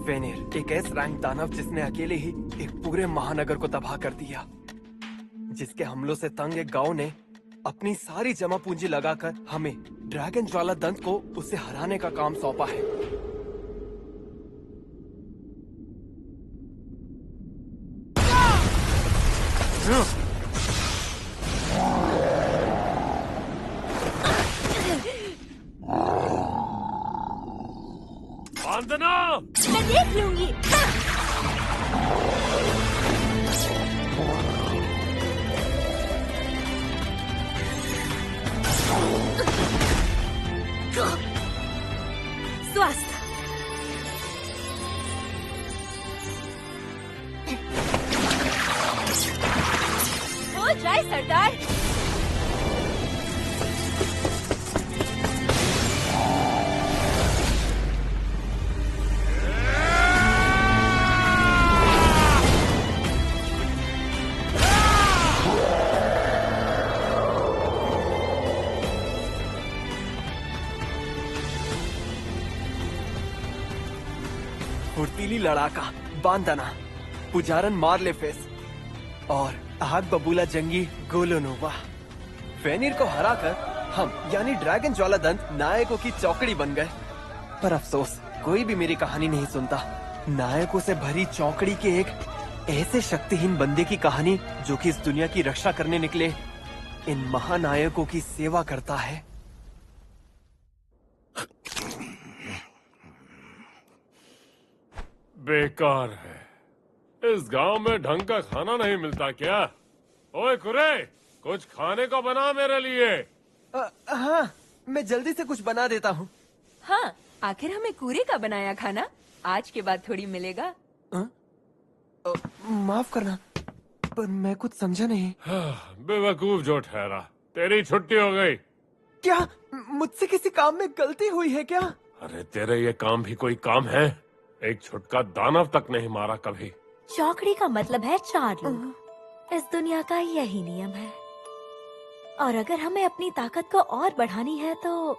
फेनिर, एक S rank दानव जिसने अकेले ही एक पूरे महानगर को तबाह कर दिया। जिसके हमलों से तंग एक गांव ने अपनी सारी जमा पूंजी लगाकर हमें ड्रैगन ज्वाला दंत को उसे हराने का काम सौंपा है। वंदना! मैं देख लूंगी। स्वास्थ्य। हो जाए सरदार। फुर्तीली लड़ाका बांदना, पुजारन मार्लेफेस और आग बबूला जंगी गोलोनोवा। फेनिर को हराकर हम यानी ड्रैगन ज्वाला दंत नायकों की चौकड़ी बन गए। पर अफसोस, कोई भी मेरी कहानी नहीं सुनता। नायकों से भरी चौकड़ी के एक ऐसे शक्तिहीन बंदे की कहानी जो कि इस दुनिया की रक्षा करने निकले इन महानायकों की सेवा करता है। बेकार है। इस गांव में ढंग का खाना नहीं मिलता क्या? ओए कुरे, कुछ खाने को बना मेरे लिए। हाँ, मैं जल्दी से कुछ बना देता हूँ। हाँ, आखिर हमें कूरे का बनाया खाना आज के बाद थोड़ी मिलेगा। माफ करना, पर मैं कुछ समझा नहीं। बेवकूफ जो ठहरा, तेरी छुट्टी हो गई। क्या मुझसे किसी काम में गलती हुई है क्या? अरे तेरे ये काम भी कोई काम है? एक छुटका दानव तक नहीं मारा कभी। चौकड़ी का मतलब है 4 लोग। इस दुनिया का यही नियम है। और अगर हमें अपनी ताकत को और बढ़ानी है तो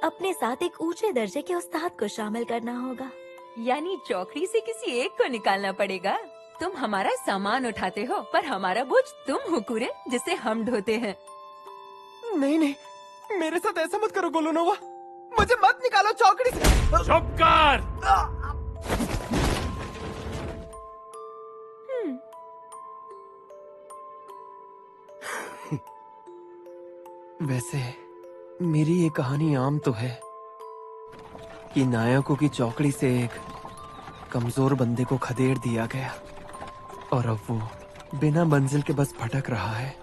अपने साथ एक ऊंचे दर्जे के उस्ताद को शामिल करना होगा। यानी चौकड़ी से किसी एक को निकालना पड़ेगा। तुम हमारा सामान उठाते हो, पर हमारा बोझ तुम हो कुरे, जिसे हम ढोते हैं। नहीं नहीं, मेरे साथ ऐसा मत करो गोलोनोवा। मुझे मत निकालो चौकड़ी से। चुप कर! वैसे मेरी ये कहानी आम तो है कि नायकों की चौकड़ी से एक कमजोर बंदे को खदेड़ दिया गया और अब वो बिना मंजिल के बस भटक रहा है।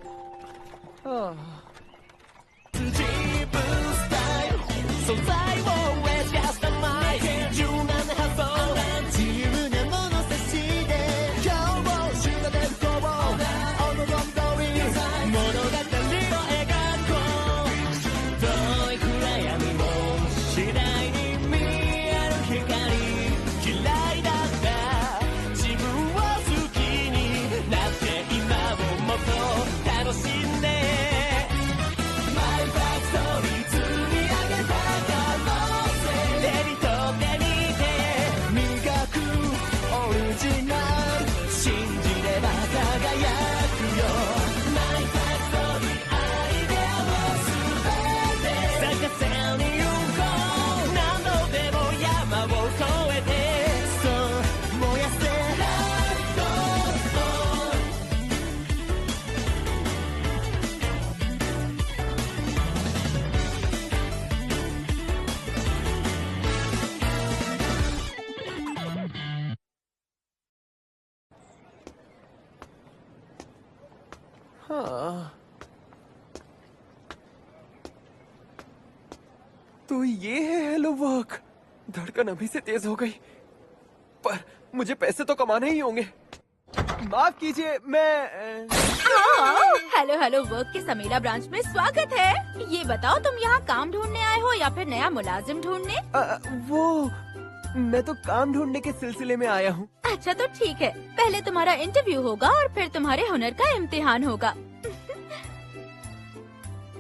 तो ये है हेलो वर्क। धड़कन अभी से तेज हो गई, पर मुझे पैसे तो कमाने ही होंगे। माफ कीजिए, मैं हेलो हेलो वर्क के समेला ब्रांच में स्वागत है। ये बताओ, तुम यहाँ काम ढूंढने आए हो या फिर नया मुलाजिम ढूंढने? मैं तो काम ढूंढने के सिलसिले में आया हूँ। अच्छा तो ठीक है, पहले तुम्हारा इंटरव्यू होगा और फिर तुम्हारे हुनर का इम्तिहान होगा।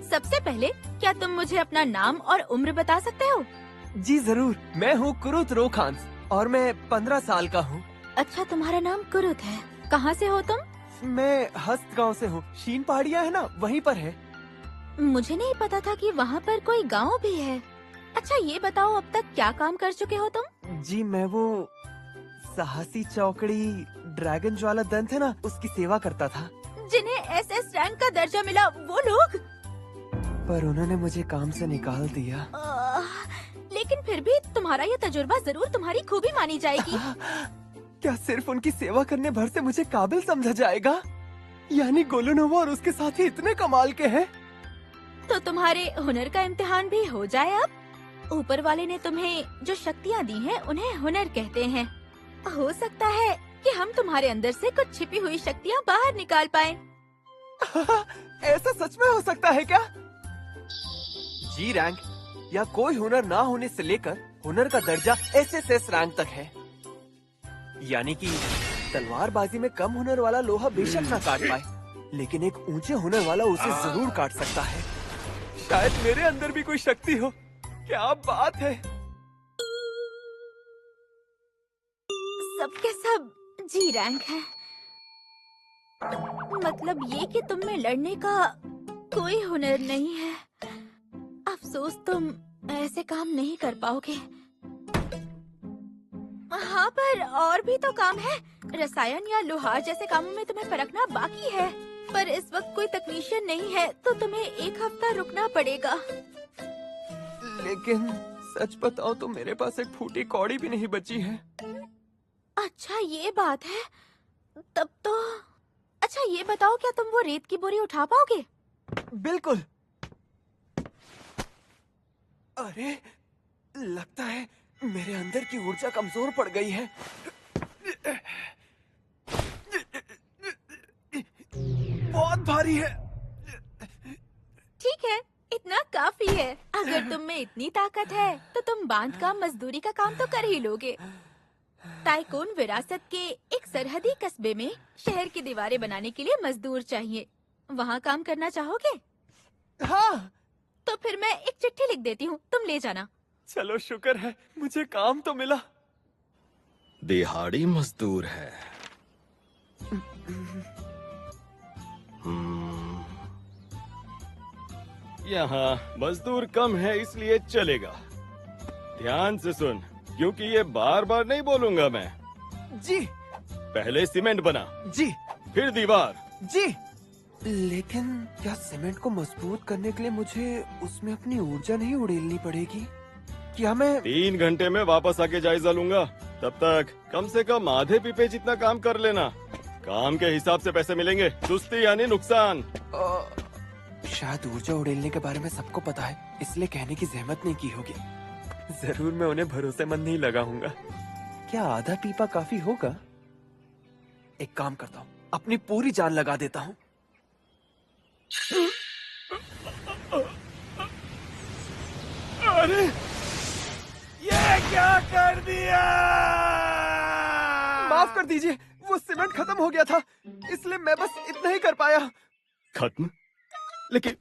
सबसे पहले क्या तुम मुझे अपना नाम और उम्र बता सकते हो? जी जरूर, मैं हूँ कुरुत रोखांस और मैं 15 साल का हूँ। अच्छा, तुम्हारा नाम कुरुत है। कहाँ से हो तुम? मैं हस्त गांव से हूँ। शीन पहाड़ियाँ है ना, वहीं पर है। मुझे नहीं पता था कि वहाँ पर कोई गांव भी है। अच्छा, ये बताओ अब तक क्या काम कर चुके हो तुम? जी मैं वो साहसी चौकड़ी ड्रैगन ज्वाला दंत है ना, उसकी सेवा करता था। जिन्हें एसएस रैंक का दर्जा मिला वो लोग? पर उन्होंने मुझे काम से निकाल दिया। लेकिन फिर भी तुम्हारा ये तजुर्बा जरूर तुम्हारी खूबी मानी जाएगी। क्या सिर्फ उनकी सेवा करने भर से मुझे काबिल समझा जाएगा? यानी गोलोनोवा और उसके साथी इतने कमाल के हैं। तो तुम्हारे हुनर का इम्तिहान भी हो जाए अब। ऊपर वाले ने तुम्हें जो शक्तियाँ दी हैं उन्हें हुनर कहते हैं। हो सकता है कि हम तुम्हारे अंदर से कुछ छिपी हुई शक्तियाँ बाहर निकाल पाएं। ऐसा सच में हो सकता है क्या? जी रैंक या कोई हुनर ना होने से लेकर हुनर का दर्जा एसएसएस रैंक तक है। यानी कि तलवारबाजी में कम हुनर वाला लोहा बेशक ना काट पाए, लेकिन एक ऊंचे हुनर वाला उसे जरूर काट सकता है। शायद मेरे अंदर भी कोई शक्ति हो। क्या बात है। सबके सब जी रैंक है। मतलब ये कि तुम में लड़ने का कोई हुनर नहीं है। अफसोस तुम ऐसे काम नहीं कर पाओगे। हाँ, पर और भी तो काम है। रसायन या लोहार जैसे कामों में तुम्हें परखना बाकी है। पर इस वक्त कोई तकनीशियन नहीं है, तो तुम्हें 1 हफ्ता रुकना पड़ेगा। लेकिन सच बताओ तो मेरे पास एक फूटी कौड़ी भी नहीं बची है। अच्छा, ये बात है। तब तो अच्छा, ये बताओ क्या तुम वो रेत की बोरी उठा पाओगे? बिल्कुल। अरे लगता है मेरे अंदर की ऊर्जा कमजोर पड़ गई है। बहुत भारी है। ठीक है, इतना काफी है। अगर तुम में इतनी ताकत है तो तुम बांध का मजदूरी का काम तो कर ही लोगे। ताइकोन विरासत के एक सरहदी कस्बे में शहर की दीवारें बनाने के लिए मजदूर चाहिए। वहाँ काम करना चाहोगे? हाँ। तो फिर मैं एक चिट्ठी लिख देती हूँ, तुम ले जाना। चलो शुक्र है, मुझे काम तो मिला। दिहाड़ी मजदूर है। यहाँ मजदूर कम है इसलिए चलेगा। ध्यान से सुन, क्योंकि ये बार बार नहीं बोलूंगा मैं। जी। पहले सीमेंट बना, जी। फिर दीवार। जी। लेकिन क्या सीमेंट को मजबूत करने के लिए मुझे उसमें अपनी ऊर्जा नहीं उड़ेलनी पड़ेगी? क्या मैं 3 घंटे में वापस आके जायजा लूंगा। तब तक कम से कम आधे पीपे जितना काम कर लेना। काम के हिसाब से पैसे मिलेंगे, सुस्ती यानी नुकसान। शायद ऊर्जा उड़ेलने के बारे में सबको पता है, इसलिए कहने की जहमत नहीं की होगी। जरूर मैं उन्हें भरोसेमंद नहीं लगाऊंगा। क्या आधा पीपा काफी होगा? एक काम करता हूँ, अपनी पूरी जान लगा देता हूँ। अरे ये क्या कर दिया? माफ कर दीजिए, वो सीमेंट खत्म हो गया था, इसलिए मैं बस इतना ही कर पाया। खत्म? लेकिन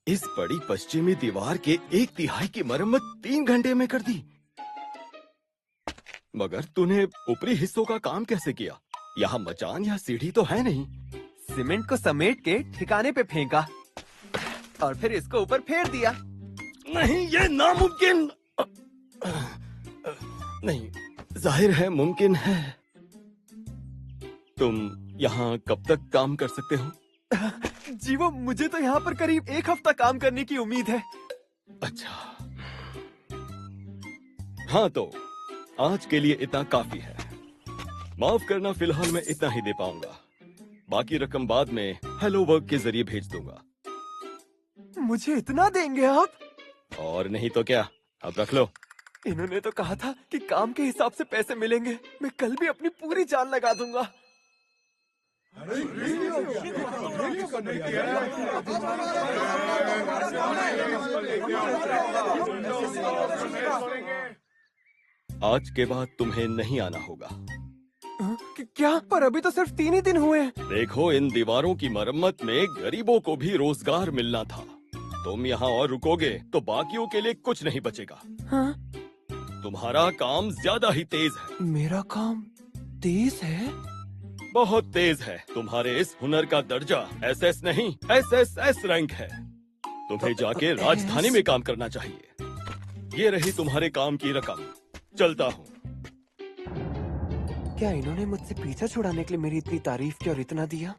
इस बड़ी पश्चिमी दीवार के 1/3 की मरम्मत 3 घंटे में कर दी। मगर तूने ऊपरी हिस्सों का काम कैसे किया? यहाँ मचान या सीढ़ी तो है नहीं। सीमेंट को समेट के ठिकाने पे फेंका और फिर इसको ऊपर फेर दिया। नहीं, ये नामुमकिन। नहीं, जाहिर है मुमकिन है। तुम यहाँ कब तक काम कर सकते हो? जी वो मुझे तो यहाँ पर करीब 1 हफ्ता काम करने की उम्मीद है। अच्छा, हाँ तो आज के लिए इतना काफी है। माफ करना, फिलहाल मैं इतना ही दे पाऊंगा। बाकी रकम बाद में हेलो वर्क के जरिए भेज दूंगा। मुझे इतना देंगे आप? और नहीं तो क्या, अब रख लो। इन्होंने तो कहा था कि काम के हिसाब से पैसे मिलेंगे। मैं कल भी अपनी पूरी जान लगा दूंगा। आज के बाद तुम्हें नहीं आना होगा। क्या? पर अभी तो सिर्फ 3 ही दिन हुए हैं। देखो, इन दीवारों की मरम्मत में गरीबों को भी रोजगार मिलना था। तुम यहाँ और रुकोगे तो बाकियों के लिए कुछ नहीं बचेगा। हाँ? तुम्हारा काम ज्यादा ही तेज है, मेरा काम तेज है? बहुत तेज है। तुम्हारे इस हुनर का दर्जा SS नहीं SSS रैंक है। तुम्हें जाके राजधानी में काम करना चाहिए। ये रही तुम्हारे काम की रकम। चलता हूँ। क्या इन्होंने मुझसे पीछा छुड़ाने के लिए मेरी इतनी तारीफ की और इतना दिया?